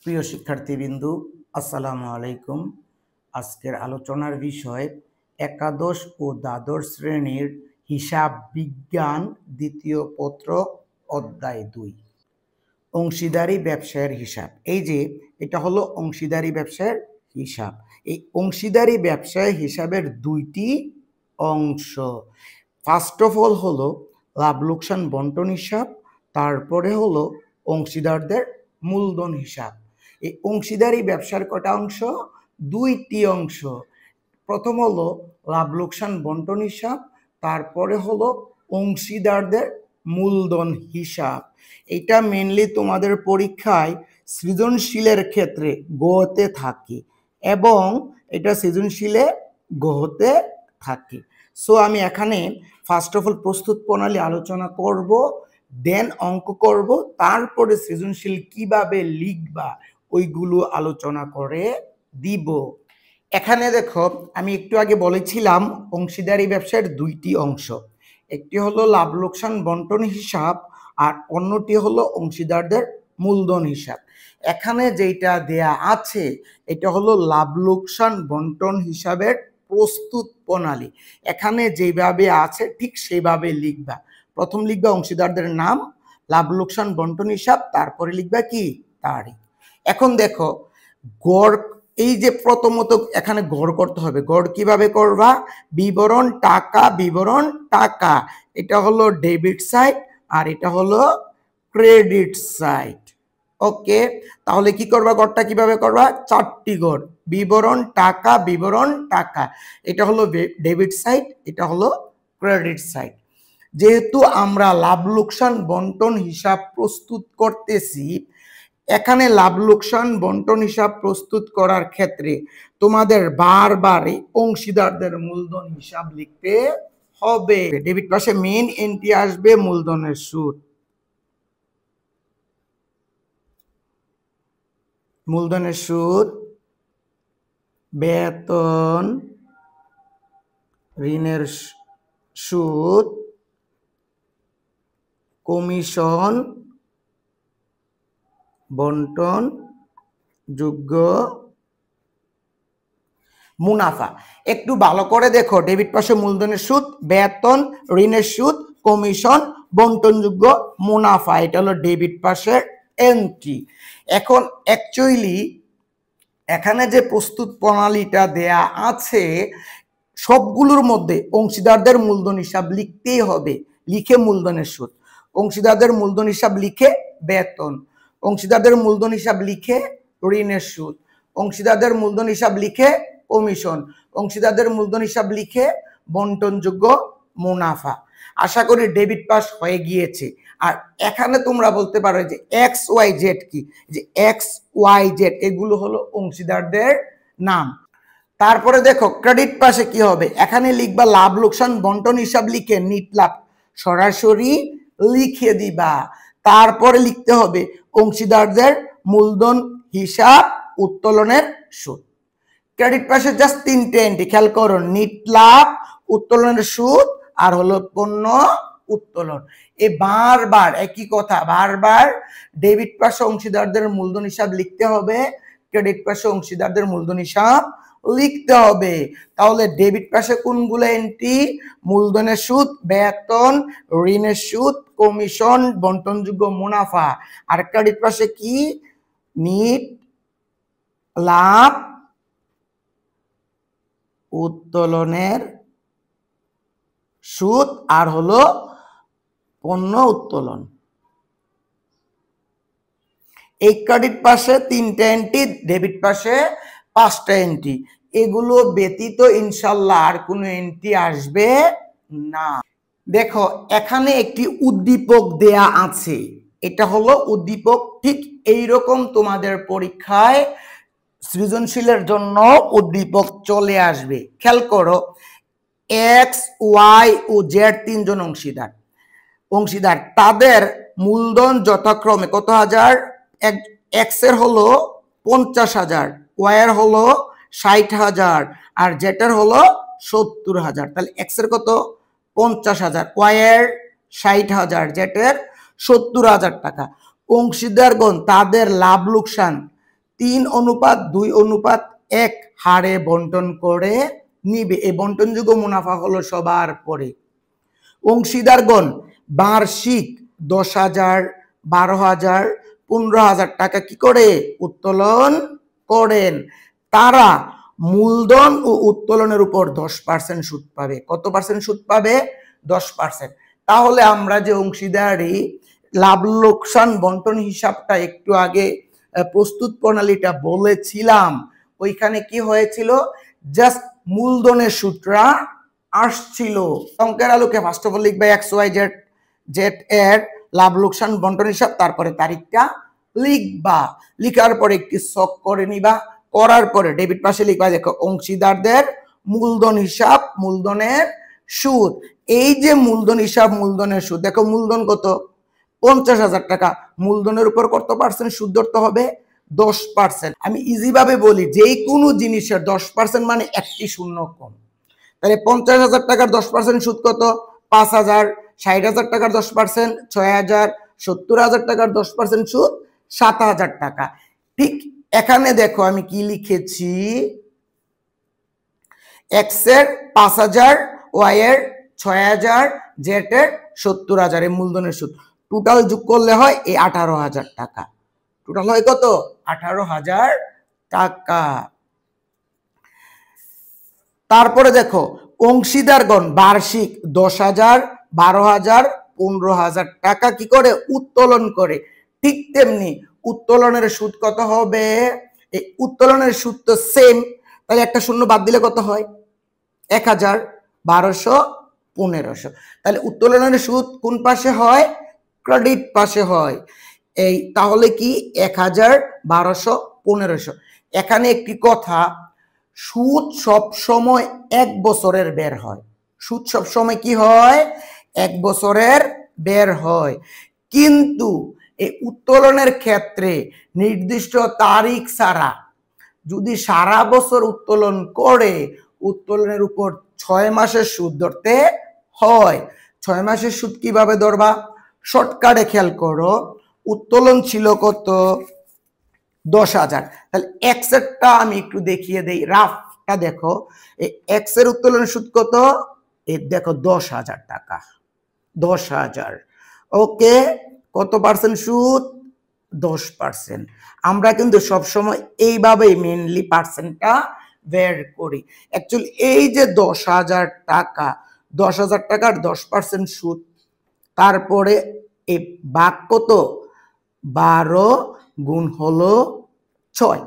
প্রিয় শিক্ষার্থীবৃন্দু, আসসালামু আলাইকুম। আজকের আলোচনার বিষয় একাদশ ও দ্বাদশ শ্রেণীর হিসাব বিজ্ঞান দ্বিতীয় পত্র অধ্যায় 2 অংশীদারি ব্যবসায়ের হিসাব। এই যে এটা হলো অংশীদারি ব্যবসায়ের হিসাব। এই অংশীদারি ব্যবসায়ের হিসাবের দুইটি অংশ। ফার্স্ট অফ অল হলো লাভ লোকসান বন্টন হিসাব, তারপরে হলো অংশীদারদের মূলধন হিসাব। এই অংশীদারি ব্যবসার কটা অংশ? দুইটি অংশ। প্রথম হলো লাভ লোকসান বন্টন হিসাব, তারপরে হলো অংশীদারদের মূলধন হিসাব। এটা মেনলি তোমাদের পরীক্ষায় সৃজনশীলের ক্ষেত্রে গতে থাকে এবং এটা সৃজনশীলে গতে থাকে। সো আমি এখানে ফার্স্ট অফ অল প্রস্তুত প্রণালী আলোচনা করব, দেন অঙ্ক করব, তারপরে সৃজনশীল কিভাবে লিখবা ওইগুলো আলোচনা করে দিব। এখানে দেখো, আমি একটু আগে বলেছিলাম অংশীদারি ব্যবসার দুইটি অংশ, একটি হলো লাভ লোকসান বন্টন হিসাব আর অন্যটি হলো অংশীদারদের মূলধন হিসাব। এখানে যেটা দেয়া আছে এটা হলো লাভ লোকসান বন্টন হিসাবের প্রস্তুত প্রণালী। এখানে যেভাবে আছে ঠিক সেইভাবে লিখবা। প্রথম লিখবা অংশীদারদের নাম, লাভ লোকসান বন্টন হিসাব, তারপরে লিখবা কি তারিখ। এখন দেখো গড়, এই যে প্রথমত এখানে গড় করতে হবে। গড় কিভাবে করবা? বিবরণ টাকা, বিবরণ টাকা, এটা হলো ডেবিট সাইড আর এটা হলো ক্রেডিট সাইড। ওকে, তাহলে কি করবা? গড়টা কিভাবে করবা? চারটি গড়, বিবরণ টাকা, বিবরণ টাকা, এটা হলো ডেবিট সাইড, এটা হলো ক্রেডিট সাইড। যেহেতু আমরা লাভ লোকসান বন্টন হিসাব প্রস্তুত করতেছি, এখানে লাভ লোকসান বন্টন হিসাব প্রস্তুত করার ক্ষেত্রে তোমাদের বারবার এই অংশীদারদের মূলধন হিসাব লিখতে হবে। ডেবিট পাশে মেইন এন্ট্রি আসবে মূলধনের সুদ, মূলধনের সুদ, বেতন, ঋণের সুদ, কমিশন, বন্টন যোগ্য মুনাফা। একটু ভালো করে দেখো, ডেবিট পাশে মূলধনের সুদ, বেতন, ঋণের সুদ, কমিশন, বন্টনযোগ্য মুনাফা, এটা হলো ডেবিট পাশের এন্ট্রি। এখন অ্যাকচুয়ালি এখানে যে প্রস্তুত প্রণালীটা দেয়া আছে সবগুলোর মধ্যে অংশীদারদের মূলধন হিসাব লিখতেই হবে। লিখে মূলধনের সুদ, অংশীদারদের মূলধন হিসাব লিখে বেতন, অংশীদারদের মূলধন হিসাব লিখে ঋণের সুদ, অংশীদারদের মূলধন হিসাব লিখে কমিশন, অংশীদারদের মূলধন হিসাব লিখে বন্টনযোগ্য মুনাফা। আশা করি ডেবিট পাস হয়ে গিয়েছে। আর এখানে তোমরা বলতে পারো যে এক্স ওয়াই জেড কি, যে এক্স ওয়াই জেড এগুলো হলো অংশীদারদের নাম। তারপরে দেখো ক্রেডিট পাশে কি হবে? এখানে লিখবা লাভ লোকসান বন্টন হিসাব লিখে নিট লাভ সরাসরি লিখে দিবা। তারপরে লিখতে হবে অংশীদারদের মূলধন হিসাব, উত্তোলনের সুদ। ক্রেডিট পাশে জাস্ট তিনটে এন্ট্রি, খেয়াল করো, নিট লাভ, উত্তোলনের সুদ আর হলো পণ্য উত্তোলন। এ বারবার একই কথা, বারবার ডেবিট পাশে অংশীদারদের মূলধন হিসাব লিখতে হবে, ক্রেডিট পাশে অংশীদারদের মূলধন হিসাব লিখতে হবে। তাহলে ডেবিট পাশে কোনগুলো এন্ট্রি? মূলধনের সুদ, বেতন, ঋণের সুদ, কমিশন, বন্টনযোগ্য মুনাফা। আর ক্রেডিট পাশে কি? নিট লাভ, উত্তোলনের সুদ আর হলো পণ্য উত্তোলন। এই ক্রেডিট পাশে তিনটা এন্ট্রি, ডেবিট পাশে পাঁচটা এন্ট্রি। এগুলো ব্যতীত ইনশাল্লাহ আর কোনো এন্ট্রি আসবে না। দেখো এখানে একটি উদ্দীপক দেয়া আছে, এটা হলো উদ্দীপক। ঠিক এইরকম তোমাদের পরীক্ষায় সৃজনশীলের জন্য উদ্দীপক চলে আসবে। খেয়াল করো, এক্স ওয়াই ও জেড তিনজন অংশীদার, তাদের মূলধন যথাক্রমে কত হাজার? এক্স এর হলো 50,000, ওয়াই এর হলো 60,000 আর জেড এর হলো 70,000। তাহলে এক্স এর কত? 50,000, ওয়াই এর 60,000, জেড এর 70,000 টাকা। অংশীদারগণ তাদের লাভ লোকসান 3:2:1 হারে বন্টন করে নিবে। এই বন্টনযোগ্য মুনাফা হলো সবার পরে। অংশীদারগণ বার্ষিক 10,000, 12,000, 15,000 টাকা কি করে উত্তোলন করেন। তারা মূলধন ও উত্তোলনের উপর 10% সুদ পাবে। কত পার্সেন্ট সুদ পাবে? 10%। তাহলে আমরা যে অংশীদারি লাভ লোকসান বন্টন হিসাবটা একটু আগে প্রস্তুত প্রণালীটা বলেছিলাম, ওইখানে কি হয়েছিল, জাস্ট মূলধনের সূত্রটা আসছিল। অঙ্কের আলোকে ফার্স্ট অফ অল লিখবে XYZ এর লাভ লোকসান বন্টন হিসাব, তারপরে তারিখটা লিখবা, লিখার পরে একটি ছক করে নিবা, করার পরে ডেবিট পাশে লিখবা দেখো অংশীদারদের মূলধন হিসাব, মূলধনের সুদ। এই যে মূলধন হিসাব, মূলধনের সুদ, দেখো মূলধন কত? 50,000 টাকা। মূলধনের উপর কত পার্সেন্ট সুদ ধরতে হবে? 10%। আমি ইজি ভাবে বলি, যে কোনো জিনিসের 10% মানে একটি শূন্য কম। তাহলে 50,000 টাকার 10% সুদ কত? 5,000। 60,000 টাকার 10% 6,000। 70,000 টাকার 10% সুদ 7,000 টাকা। ঠিক এখানে দেখো আমি কি লিখেছি, এক্স এর 5,000, ওয়াই এর 6,000, জেড এর 70,000 এর মূলধনের সুদ। টোটাল যোগ করলে হয় এই 18,000 টাকা। টোটাল হয় কত? 18,000 টাকা। তারপরে দেখো অংশীদারগণ বার্ষিক 10,000, 12,000, 15,000 টাকা কি করে উত্তোলন করে। ঠিক তেমনি উত্তোলনের সুদ কত হবে? এই উত্তোলনের সুদ তো সেম, তাহলে একটা শূন্য বাদ দিলে কত হয়? 1,000, 1200, 1500। তাহলে উত্তোলনের সুদ কোন পাশে হয়? ক্রেডিট পাশে হয়। এই তাহলে কি 1,000, 1200, 1500। এখানে একটি কথা, সুদ সব সময় 1 বছরের বের হয়। সুদ সব সময় কি হয়? 1 বছরের বের হয়। কিন্তু এই উত্তোলনের ক্ষেত্রে নির্দিষ্ট তারিখ ছাড়া যদি সারা বছর উত্তোলন করে, উত্তোলনের উপর 6 মাসের সুদ ধরতে হয়। 6 মাসের সুদ কিভাবে ধরবা? শর্টকাটে খেয়াল করো, উত্তোলন ছিল কত? 10,000। তাহলে এক্স এরটা আমি একটু দেখিয়ে দেই, রাফটা দেখো। এই এক্স এর উত্তোলনের সুদ কত? এই দেখো 10,000 টাকা। 10,000। ওকে, কত পার্সেন্ট সুদ? 10%। আমরা কিন্তু সবসময় এইভাবেই মেনলি পার্সেন্টটা বের করি। অ্যাকচুয়ালি এই যে 10,000 টাকা, 10,000 টাকার 10% সুদ, তারপরে এই ভাগ কত? 12 গুণ হলো 6।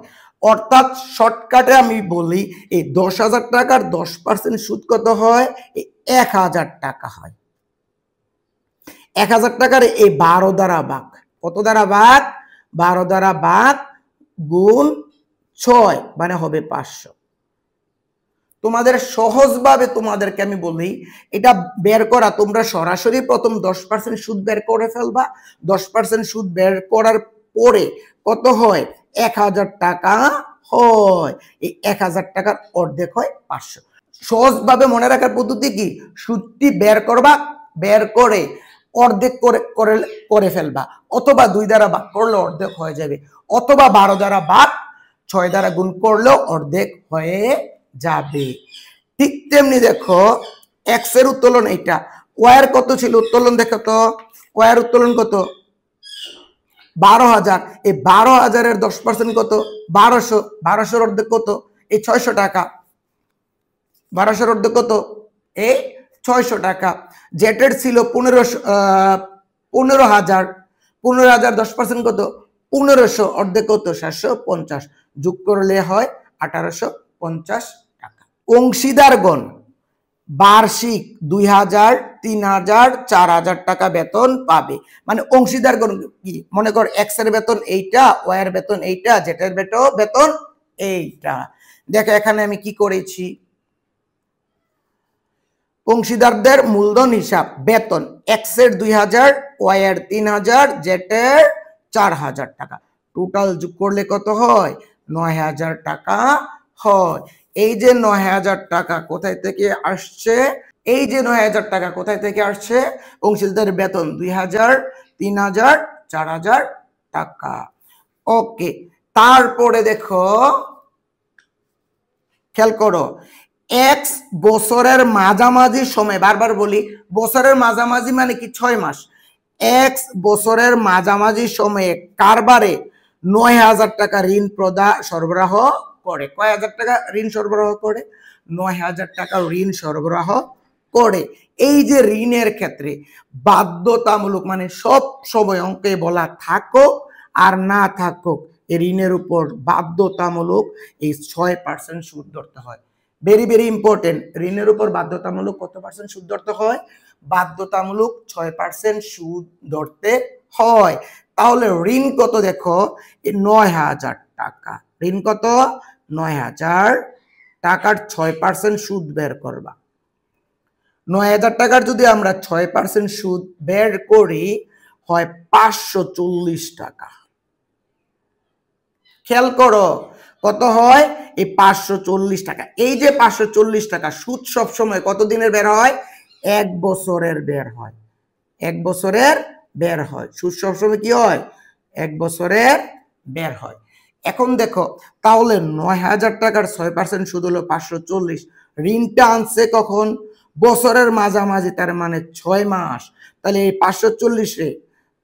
অর্থাৎ শর্টকাটে আমি বলি এই 10,000 টাকার 10% সুদ কত হয়? 1,000 টাকা হয়। 1,000 টাকার এই 12 দ্বারা ভাগ, কত দ্বারা ভাগ? 12 দ্বারা ভাগ গুণ 6 মানে হবে 500। তোমাদের সহজভাবে তোমাদেরকে আমি বলি, এটা বের করা, তোমরা সরাসরি প্রথম 10% সুদ বের করে ফেলবা। 10% সুদ বের করার পরে কত হয়? 1,000 টাকা হয়। এই 1,000 টাকার অর্ধেক হয় 500। সহজভাবে মনে রাখার পদ্ধতি কি? সুদটি বের করবা, বের করে অর্ধেক করে ফেলবা, অথবা 2 দ্বারা ভাগ করলে অর্ধেক হয়ে যাবে, অথবা 12 দ্বারা ভাগ 6 দ্বারা গুণ করলেও অর্ধেক হয়ে যাবে। ঠিক তেমনি দেখো এক্স এর উত্তোলন এইটা, ওয়াই এর কত ছিল উত্তোলন? দেখো তো ওয়াই এর উত্তোলন কত? 12,000। এই 12,000 এর 10% কত? 1200। 1200 অর্ধেক কত? এই 600 টাকা। 1200 অর্ধেক কত? এই 600 টাকা। জেটের ছিল 15,000। 15,000 10% কত? 1500 অর্ধেক কত? 750। যোগ করলে হয় 1850 টাকা। অংশীদারগণ বার্ষিক 2,000, 3,000, 4,000 টাকা বেতন পাবে। মানে অংশীদারগণ কি, মনে কর এক্স এর বেতন এইটা, ওয়াই এর বেতন এইটা, জেড এর বেতন এইটা। দেখো এখানে আমি কি করেছি, অংশীদারদের মূলধন হিসাব, বেতন এক্স এর 2,000, ওয়াই এর 3,000, জেড এর 4,000 টাকা। টোটাল যোগ করলে কত হয়? 9,000 টাকা হয়। এই যে 9,000 টাকা কোথায় থেকে আসছে? এই যে 9,000 টাকা কোথায় থেকে আসছে? অংশীদারদের বেতন 2,000, 3,000, 4,000 টাকা। ওকে, তারপরে দেখো খেয়াল করো, এক্স বছরের মাঝামাঝি সময়, বারবার বলি বছরের মাঝামাঝি মানে কি 6 মাস, এক্স বছরের মাঝামাঝি সময়ে কারবারে 9,000 টাকা ঋণ সরবরাহ করে। কয় হাজার টাকা ঋণ সরবরাহ করে? 9,000 টাকা ঋণ সরবরাহ করে। এই যে ঋণের ক্ষেত্রে বাধ্যতামূলক মানে সব সময় অঙ্কে বলা থাকুক আর না থাকুক, এই ঋণের উপর বাধ্যতামূলক এই 6% সুদ ধরতে হয়। ভেরি ভেরি ইম্পর্টেন্ট, ঋণের উপর বাধ্যতামূলক কত পার্সেন্ট সুদ ধরতে হয়? বাধ্যতামূলক 6% সুদ ধরতে হয়। তাহলে ঋণ কত দেখো, 9,000 টাকা। ঋণ কত? 9,000 টাকার 6% সুদ বের করবা। 9,000 টাকার যদি আমরা 6% সুদ বের করি হয় 540 টাকা। খেয়াল করো কত হয়? এই 540 টাকা। এই যে 540 টাকা সুদ সবসময় কত দিনের বের হয়? 1 বছরের বের হয়। 1 বছরের বের হয়। সুদ সবসময় কি হয়? 1 বছরের বের হয়। এখন দেখো তাহলে 9,000 টাকার 6% সুদ হলো 540। ঋণটা আনছে কখন? বছরের মাঝামাঝি, তার মানে 6 মাস। তাহলে এই 540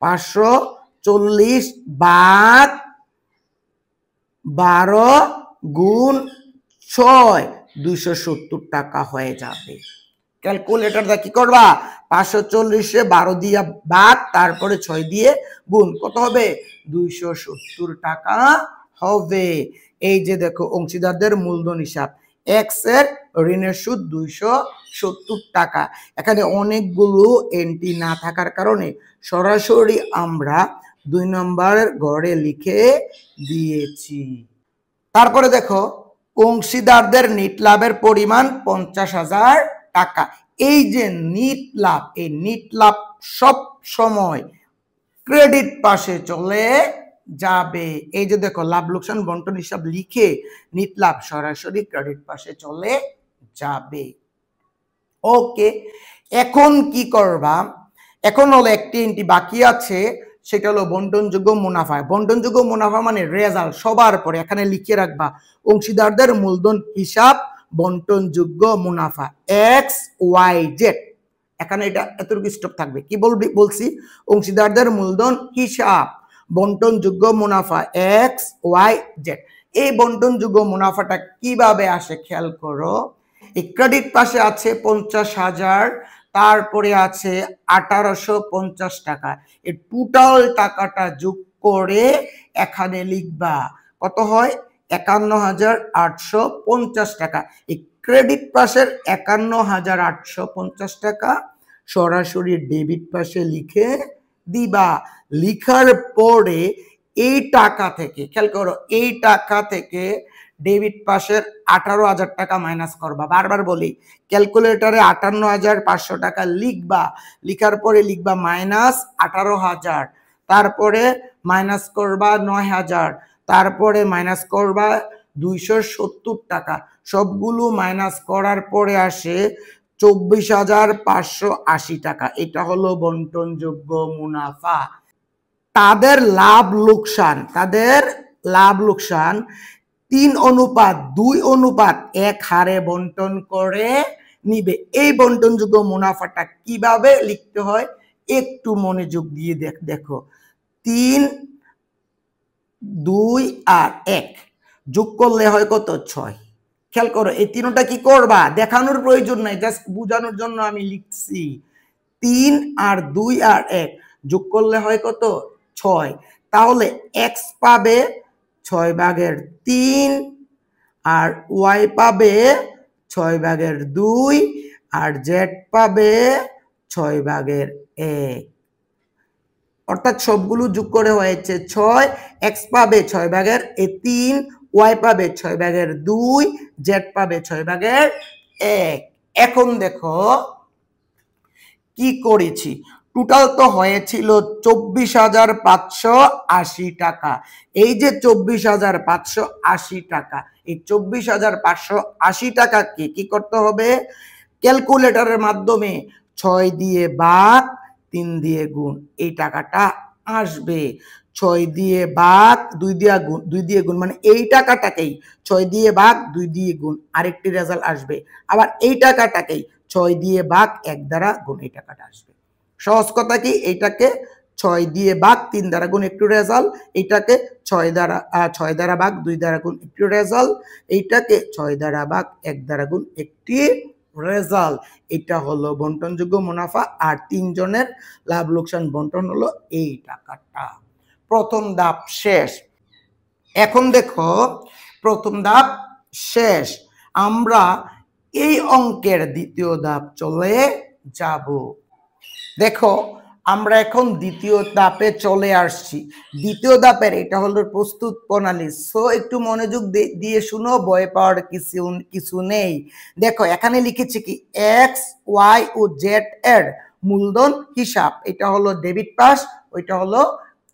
540 বাদ 12 গুণ 6 270 টাকা হয়ে যাবে। ক্যালকুলেটরটা কি করবা? 540 12 দিয়ে বাদ, তারপরে 6 দিয়ে গুণ, কত হবে? 270 টাকা হবে। এই যে দেখো অংশীদারদের মূলধন হিসাব, এক্স এর ঋণের সুদ 270 টাকা। এখানে অনেকগুলো এন্ট্রি না থাকার কারণে সরাসরি আমরা 2 নম্বরের ঘরে লিখে দিয়েছি। তারপরে দেখো অংশীদারদের নিট লাভের পরিমাণ 50,000 টাকা। এই যে নিট লাভ, এই নিট লাভ সব সময় ক্রেডিট পাশে চলে যাবে। এই যে দেখো লাভ লোকসান বন্টন হিসাব লিখে নিট লাভ সরাসরি ক্রেডিট পাশে চলে যাবে। ওকে, এখন কি করবা? এখন হলো একটি এন্ট্রি বাকি আছে, সেটা হলো বন্টনযোগ্য মুনাফা। বন্টনযোগ্য মুনাফা মানে রেজাল্ট সবার পরে এখানে লিখে রাখবা অংশীদারদের মূলধন হিসাব বন্টনযোগ্য মুনাফা এক্স ওয়াই জেড। এখানে এটা এতটুকু স্টপ থাকবে। কি বলছি? অংশীদারদের মূলধন হিসাব বন্টনযোগ্য মুনাফা এক্স ওয়াই জেড। এই বন্টনযোগ্য মুনাফাটা কিভাবে আসে খেয়াল করো। এই ক্রেডিট পাশে আছে 50,000, তারপরে আছে 1850 টাকা। এই টোটাল টাকাটা যোগ করে এখানে লিখবা কত হয়? 51,850 টাকা। এই ক্রেডিট পাশের 51,850 টাকা সরাসরি ডেবিট পাশে লিখে দিবা। লিখার পরে এই টাকা থেকে খেয়াল করো, এই টাকা থেকে ডেবিট পাশের 18,000 টাকা মাইনাস করবা। বারবার বলি ক্যালকুলেটরে 58,500 টাকা লিখবা। লিখার পরে লিখবা মাইনাস 18,000, তারপরে মাইনাস করবা 9,000, তারপরে মাইনাস করবা 270 টাকা। সবগুলো মাইনাস করার পরে আসে 24,580 টাকা। এটা হলো বন্টনযোগ্য মুনাফা। তাদের লাভ লোকসান 3:2:1 হারে বন্টন করে নিবে। এই বন্টনযোগ্য মুনাফাটা কিভাবে লিখতে হয় একটু মনোযোগ দিয়ে দেখো। 3, 2 আর 1 যোগ করলে হয় কত? 6। খেয়াল করো এই তিনটা কি করবা? দেখানোর প্রয়োজন নাই, জাস্ট বোঝানোর জন্য আমি লিখছি। 3 আর 2 আর 1 যোগ করলে হয় কত? 6। তাহলে এক্স পাবে 6/3 আর ওয়াই পাবে 6/2 আর জেড পাবে 6/1। অর্থাৎ সবগুলো যোগ করে হয়েছে 6। এক্স পাবে 6/3, ওয়াই পাবে 6/2, জেড পাবে 6/1। এখন দেখো কি করেছি। টোটাল তো হয়েছিল 24,580 টাকা। এই যে 24,580 টাকা, এই 24,580 টাকাকে কি করতে হবে? ক্যালকুলেটরের মাধ্যমে 6 দিয়ে ভাগ 3 দিয়ে গুণ, এই টাকাটা আসবে 6 দিয়ে ভাগ 2 দিয়ে গুণ মানে এই টাকাটাকেই 6 দিয়ে ভাগ 2 দিয়ে গুণ আরেকটি রেজাল্ট আসবে। আবার এই টাকাটাকেই 6 দিয়ে ভাগ 1 দ্বারা গুণ এই টাকাটা আসবে। সহজ কথা কি, এইটাকে 6 দিয়ে ভাগ 3 দ্বারা গুণ একটু রেজাল্ট, এইটাকে 6 দ্বারা ভাগ 2 দ্বারা গুণ একটু রেজাল্ট, এইটাকে 6 দ্বারা ভাগ 1 দ্বারা গুণ একটি রেজাল্ট। এটা হলো বন্টনযোগ্য মুনাফা আর 3 জনের লাভ লোকসান বন্টন হলো এই টাকাটা। প্রথম ধাপ শেষ। এখন দেখো প্রথম ধাপ শেষ, আমরা এই অঙ্কের দ্বিতীয় ধাপ চলে যাব। দেখো আমরা এখন দ্বিতীয় ধাপে চলে আসছি। দ্বিতীয় ধাপের এটা হলো প্রস্তুত প্রণালী। সো একটু মনোযোগ দিয়ে শুনো, ভয় পাওয়ার কিছু নেই। দেখো এখানে লিখেছি কি এক্স ওয়াই ও জেড এর মূলধন হিসাব, এটা হলো ডেবিট পাশ, ওইটা হলো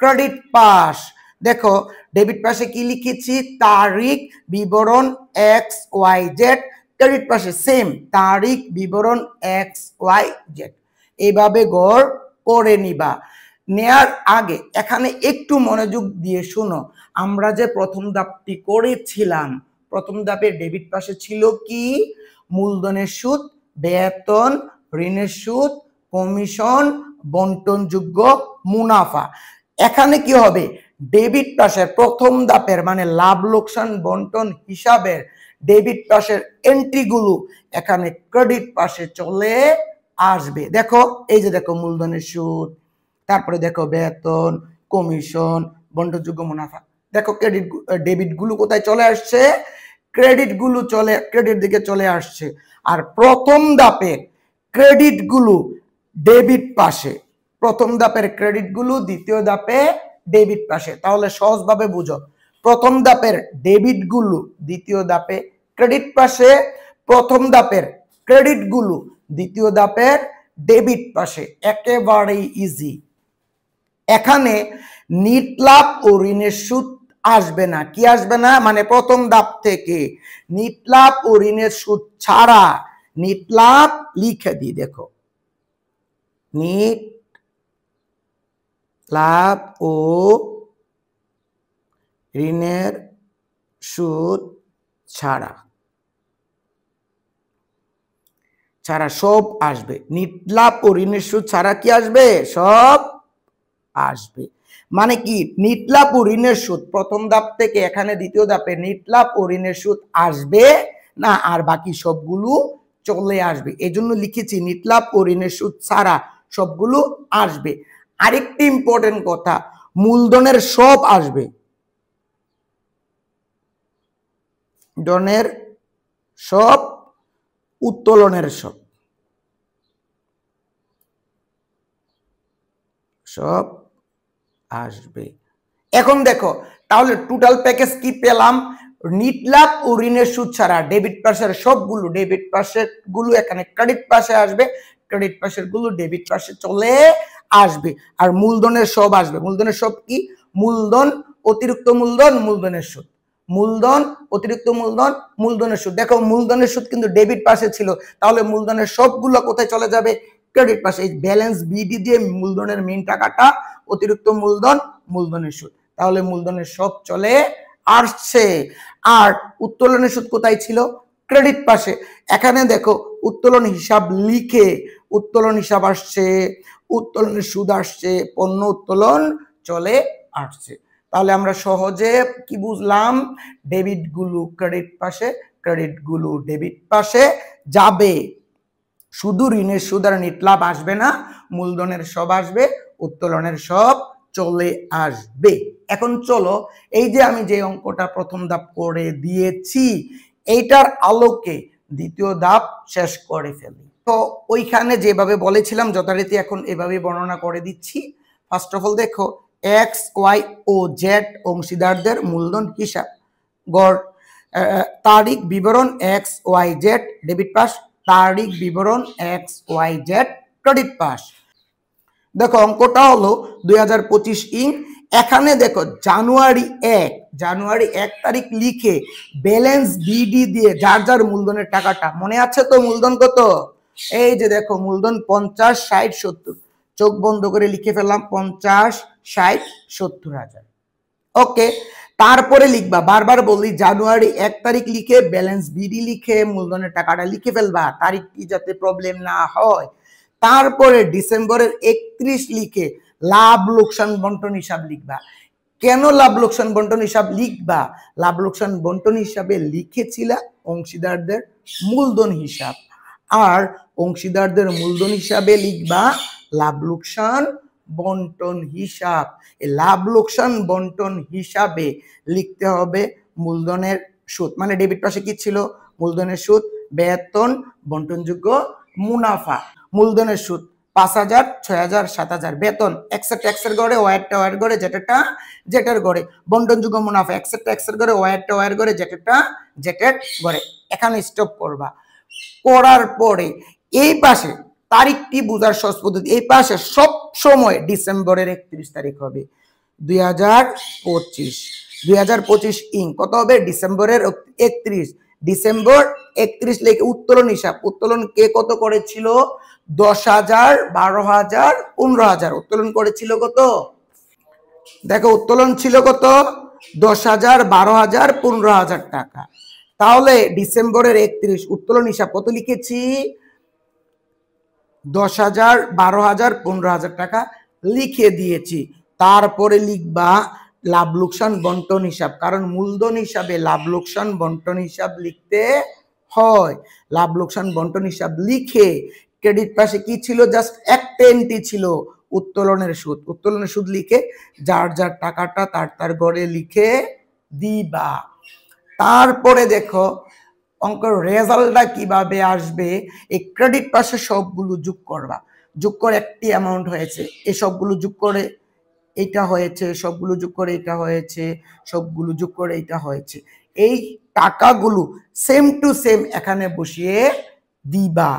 ক্রেডিট পাশ। দেখো ডেবিট পাশে কি লিখেছি, তারিখ বিবরণ এক্স ওয়াই জেড, ক্রেডিট পাশে সেম তারিখ বিবরণ এক্স ওয়াই জেড। এইভাবে গড় করে নিবা। নেয়ার আগে এখানে একটু মনোযোগ দিয়ে শুনো, আমরা যে প্রথম ধাপটি করেছিলাম, প্রথম ধাপে ডেবিট পাশে ছিল কি মূলধনের সুদ, বেতন, ঋণের সুদ, কমিশন, বন্টনযোগ্য মুনাফা। এখানে কি হবে, ডেবিট পাশের প্রথম ধাপের মানে লাভ লোকসান বন্টন হিসাবের ডেবিট পাশের এন্ট্রিগুলো এখানে ক্রেডিট পাশে চলে আসবে। দেখো এই যে দেখো মূলধনের সুদ, তারপরে দেখো বেতন, কমিশন, বন্টনযোগ্য মুনাফা। দেখো ডেবিট গুলো কোথায় চলে আসছে, ক্রেডিট দিকে চলে আসছে। আর প্রথম ধাপের ক্রেডিট গুলো ডেবিট পাশে, প্রথম ধাপের ক্রেডিট গুলো দ্বিতীয় ধাপে ডেবিট পাশে। তাহলে সহজভাবে বুঝো, প্রথম ধাপের ডেবিট গুলো দ্বিতীয় ধাপে ক্রেডিট পাশে, প্রথম ধাপের ক্রেডিট গুলো দ্বিতীয় ধাপের ডেবিট পাশে। একেবারেই ইজি। এখানে নিট লাভ ও ঋণের সুদ আসবে না। কি আসবে না মানে প্রথম ধাপ থেকে নিট লাভ ও ঋণের সুদ ছাড়া, নিট লাভ লিখে দিই, দেখো নিট লাভ ও ঋণের সুদ ছাড়া সব আসবে। নিট লাভ ও ঋণের সুদ ছাড়া কি আসবে, সব আসবে। মানে কি নিট লাভ ও ঋণের সুদ প্রথম ধাপ থেকে এখানে দ্বিতীয় ধাপে নিট লাভ ও ঋণের সুদ আসবে না, আর বাকি সবগুলো চলে আসবে। এজন্য লিখেছি নিট লাভ ও ঋণের সুদ ছাড়া সবগুলো আসবে। আরেকটি ইম্পর্টেন্ট কথা, মূলধনের সব আসবে, ধনের সব, উত্তোলনের সব, সব আসবে। এখন দেখো তাহলে টোটাল প্যাকেজ কি পেলাম, নিট লাভ ও ঋণের সুদ ছাড়া ডেবিট পাশের সবগুলো, ডেবিট পাশের গুলো এখানে ক্রেডিট পাশে আসবে, ক্রেডিট পাশের গুলো ডেবিট পাশে চলে আসবে। আর মূলধনের সব আসবে। মূলধনের সব কি, মূলধন, অতিরিক্ত মূলধন, মূলধনের সুদ, মূলধন, অতিরিক্ত মূলধন, মূলধনের সুদ। দেখো মূলধনের সুদ কিন্তু ডেবিট পাশে ছিল, তাহলে মূলধনের সবগুলো কোথায় চলে যাবে, ক্রেডিট পাশে। এই ব্যালেন্স বিডি দিয়ে মূলধনের মেইন টাকাটা, অতিরিক্ত মূলধন, মূলধনের সুদ, তাহলে মূলধনের সব চলে আসছে। আর উত্তোলনের সুদ কোথায় ছিল, ক্রেডিট পাশে। এখানে দেখো উত্তোলন হিসাব লিখে উত্তোলন হিসাব আসছে, উত্তোলনের সুদ আসছে, পণ্য উত্তোলন চলে আসছে। তাহলে আমরা সহজে কি বুঝলাম, ডেবিট গুলো ক্রেডিট পাশে, ক্রেডিট গুলো ডেবিট পাশে যাবে। শুধু ঋণের সুদ আর নিট লাভ আসবে না, মূলধনের সব আসবে, উত্তোলনের সব চলে আসবে। এখন চলো এই যে আমি যে অঙ্কটা প্রথম ধাপ করে দিয়েছি এইটার আলোকে দ্বিতীয় ধাপ শেষ করে ফেলি। তো ওইখানে যেভাবে বলেছিলাম যথারীতি এখন এভাবে বর্ণনা করে দিচ্ছি। ফার্স্ট অফ অল দেখো এক্স ওয়াই ও জেড অংশীদারদের মূলধন হিসাব, গড়, তারিখ বিবরণ এক্স ওয়াই জেড ডেবিট পাশ, তারিখ বিবরণ এক্স ওয়াই জেড ক্রেডিট পাশ। দেখো অঙ্কটা হলো 2025 ইং। এখানে দেখো জানুয়ারি 1 তারিখ লিখে ব্যালেন্স বিডি দিয়ে যার যার মূলধনের টাকাটা মনে আছে তো, মূলধন কত, এই যে দেখো মূলধন 50, 60, 70, চোখ বন্ধ করে লিখে ফেললাম 50, 60, 70,000। ওকে, তারপরে লিখবা, বারবার বলি জানুয়ারি 1 তারিখ লিখে ব্যালেন্স বিডি লিখে মূলধনের টাকাটা লিখে ফেলবা, তারিখটি যাতে প্রবলেম না হয়। তারপরে ডিসেম্বরের 31 লিখে লাভ লোকসান বন্টন হিসাব লিখবা। কেন লাভ লোকসান বন্টন হিসাব লিখবা? লাভ লোকসান বন্টন হিসাবে লিখেছিল অংশীদারদের মূলধন হিসাব, আর অংশীদারদের মূলধন হিসাবে লিখবা লাভ লোকসান বন্টন হিসাব। এই লাভ লোকসান বন্টন হিসাবে লিখতে হবে মূলধনের সুদ, মানে ডেবিট পাশে কি ছিল? মূলধনের সুদ, বেতন, বন্টনযোগ্য মুনাফা। মূলধনের সুদ 5,000, 6,000, 7,000, বেতন এক্সের গড়ে, ওয়ার গড়ে, জেটের গড়ে, বন্টনযোগ্য মুনাফা এক্সের গড়ে, ওয়ার গড়ে, জেটের গড়ে। এখানে স্টপ করবা। করার পরে এই পাশে তারিখটি বোঝার সহজ পদ্ধতি, এই পাশে সব সময় ডিসেম্বরের 31 তারিখ হবে 2025। 2025 ইং কত হবে? ডিসেম্বরের 31। ডিসেম্বর 31 লিখে উত্তোলন হিসাব। উত্তোলন কে কত করেছিল? 10,000, 12,000, 15,000। উত্তোলন করেছিল কত? দেখো উত্তোলন ছিল কত? 10,000, 12,000, 15,000 টাকা। তাহলে ডিসেম্বরের 31 উত্তোলন হিসাব কত লিখেছি? 10,000, 12,000, 15,000 টাকা লিখে দিয়েছি। তারপরে লিখবা লাভ লোকসান বন্টন হিসাব, কারণ মূলধন হিসাবে লাভ লোকসান বন্টন হিসাব লিখতে হয়। লাভ লোকসান বন্টন হিসাব লিখে ক্রেডিট পাশে কি ছিল? জাস্ট একটা এন্ট্রি ছিল উত্তোলনের সুদ। উত্তোলনের সুদ লিখে যার যার টাকাটা তার ঘরে লিখে দিবা। তারপরে দেখো অঙ্কের রেজাল্টটা কিভাবে আসবে। এই ক্রেডিট পাশে সবগুলো যোগ করবা, যোগ করে একটি অ্যামাউন্ট হয়েছে, এই সবগুলো যোগ করে এটা হয়েছে, সবগুলো যোগ করে এটা হয়েছে, সবগুলো যোগ করে এটা হয়েছে। এই টাকাগুলো সেম টু সেম এখানে বসিয়ে দিবা।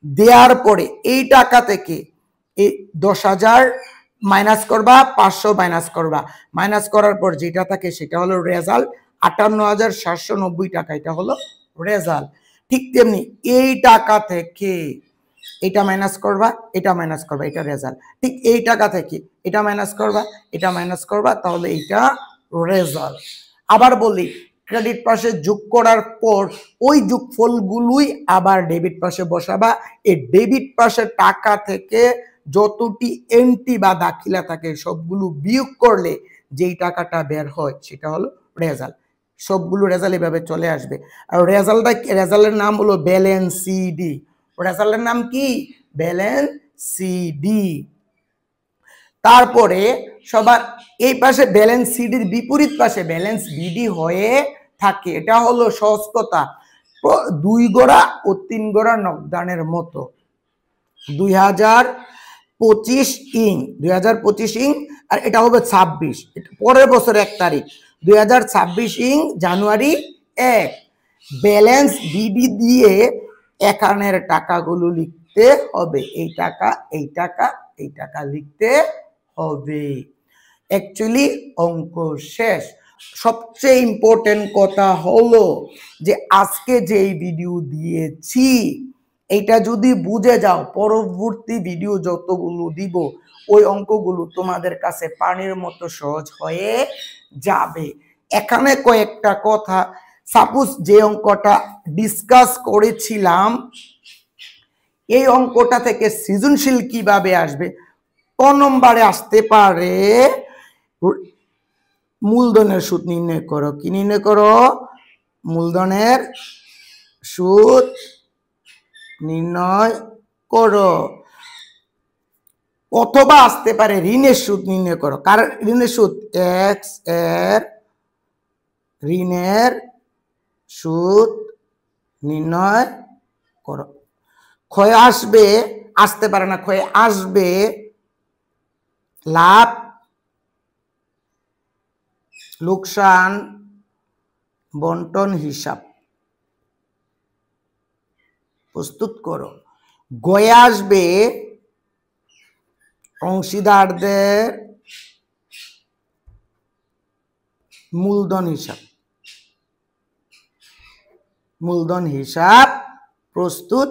দেওয়ার পরে এই টাকা থেকে এই 10,000 মাইনাস করবা, 500 মাইনাস করবা, মাইনাস করার পর যেটা থাকে সেটা হলো রেজাল্ট। 58,790 টাকা, এটা হলো রেজাল্ট। ঠিক তেমনি এই টাকা থেকে এটা মাইনাস করবা, এটা মাইনাস করবা, এটা রেজাল্ট। ঠিক এই টাকা থেকে এটা মাইনাস করবা, এটা মাইনাস করবা, তাহলে এটা রেজাল্ট। আবার বলি, ক্রেডিট পাশে যোগ করার পর ওই যোগফলগুলোই আবার ডেবিট পাশে বসাবা। এই ডেবিট পাশে টাকা থেকে যতটি এন্ট্রি বা দাখিলা থাকে সবগুলো বিয়োগ করলে যেই টাকাটা বের হয় সেটা হলো রেজাল্ট। সবগুলো রেজাল্ট এভাবে চলে আসবে। আর রেজাল্টের নাম হলো ব্যালেন্স সিডি। রেজাল্টের নাম কি? Balance CD. তারপরে সবার এই পাশে ব্যালেন্স সিডির বিপরীত পাশে ব্যালেন্স বিডি হয়ে থাকে। এটা হলো সহজ কথা, 2 গোড়া ও 3 গোড়া নকদানের মতো। 2025 ইং 2025 ইং, আর এটা হবে 26, পরের বছর 1 তারিখ 2026 ইং জানুয়ারি 1। ব্যালেন্স বিডি দিয়ে এখানের টাকাগুলো লিখতে হবে, এই টাকা, এই টাকা, এই টাকা লিখতে হবে। অ্যাকচুয়ালি অঙ্ক শেষ। সবচেয়ে ইম্পর্টেন্ট কথা হলো যে আজকে যে ভিডিও দিয়েছি এইটা যদি বুঝে যাও, পরবর্তী ভিডিও যতগুলো দিব ওই অঙ্কগুলো তোমাদের কাছে পানির মতো সহজ হয়ে যাবে। এখানে কয়েকটা কথা, সাপোজ যে অঙ্কটা ডিসকাস করেছিলাম এই অঙ্কটা থেকে সৃজনশীল কিভাবে আসবে, ক নম্বরে আসতে পারে মূলধনের সুদ নির্ণয় করো। কি নির্ণয় করো? মূলধনের সুদ নির্ণয় করো। অথবা আসতে পারে ঋণের সুদ নির্ণয় করো। কার ঋণের সুদ? এক্স এর ঋণের সুদ নির্ণয় করো। ক্ষয় আসবে, আসতে পারে না, ক্ষয় আসবে লাভ লোকসান বন্টন হিসাব প্রস্তুত করো। গয়ে আসবে অংশীদারদের মূলধন হিসাব, মূলধন হিসাব প্রস্তুত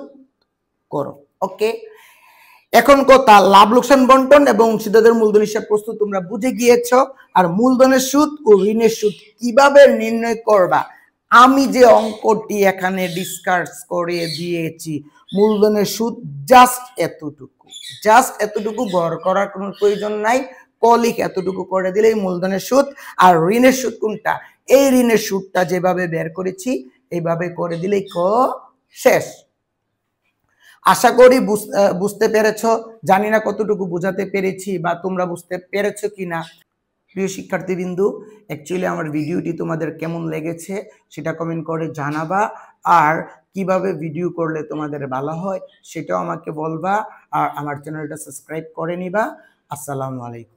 করো। ওকে, এখন কথা লাভ লোকসান বন্টন এবং অংশীদারদের মূলধন হিসাব প্রস্তুত তোমরা বুঝে গিয়েছো। আর মূলধনের সুদ ও ঋণের সুদ কিভাবে নির্ণয় করবা, আমি যে অঙ্কটি এখানে ডিসকাস করে দিয়েছি, মূলধনের সুদ জাস্ট এতটুকু গড় করার কোনো প্রয়োজন নাই, কলিক এতটুকু করে দিলেই মূলধনের সুদ। আর ঋণের সুদ কোনটা, এই ঋণের সুদটা যেভাবে বের করেছি এইভাবে করে দিলেই শেষ। আশা করি বুঝতে পেরেছো। জানি না কতটুকু বোঝাতে পেরেছি বা তোমরা বুঝতে পেরেছো কিনা। প্রিয় শিক্ষার্থীবৃন্দু, অ্যাকচুয়ালি আমার ভিডিওটি তোমাদের কেমন লেগেছে সেটা কমেন্ট করে জানাবা। আর কিভাবে ভিডিও করলে তোমাদের ভালো হয় সেটাও আমাকে বলবা। আর আমার চ্যানেলটা সাবস্ক্রাইব করে নিবা। আসসালামু আলাইকুম।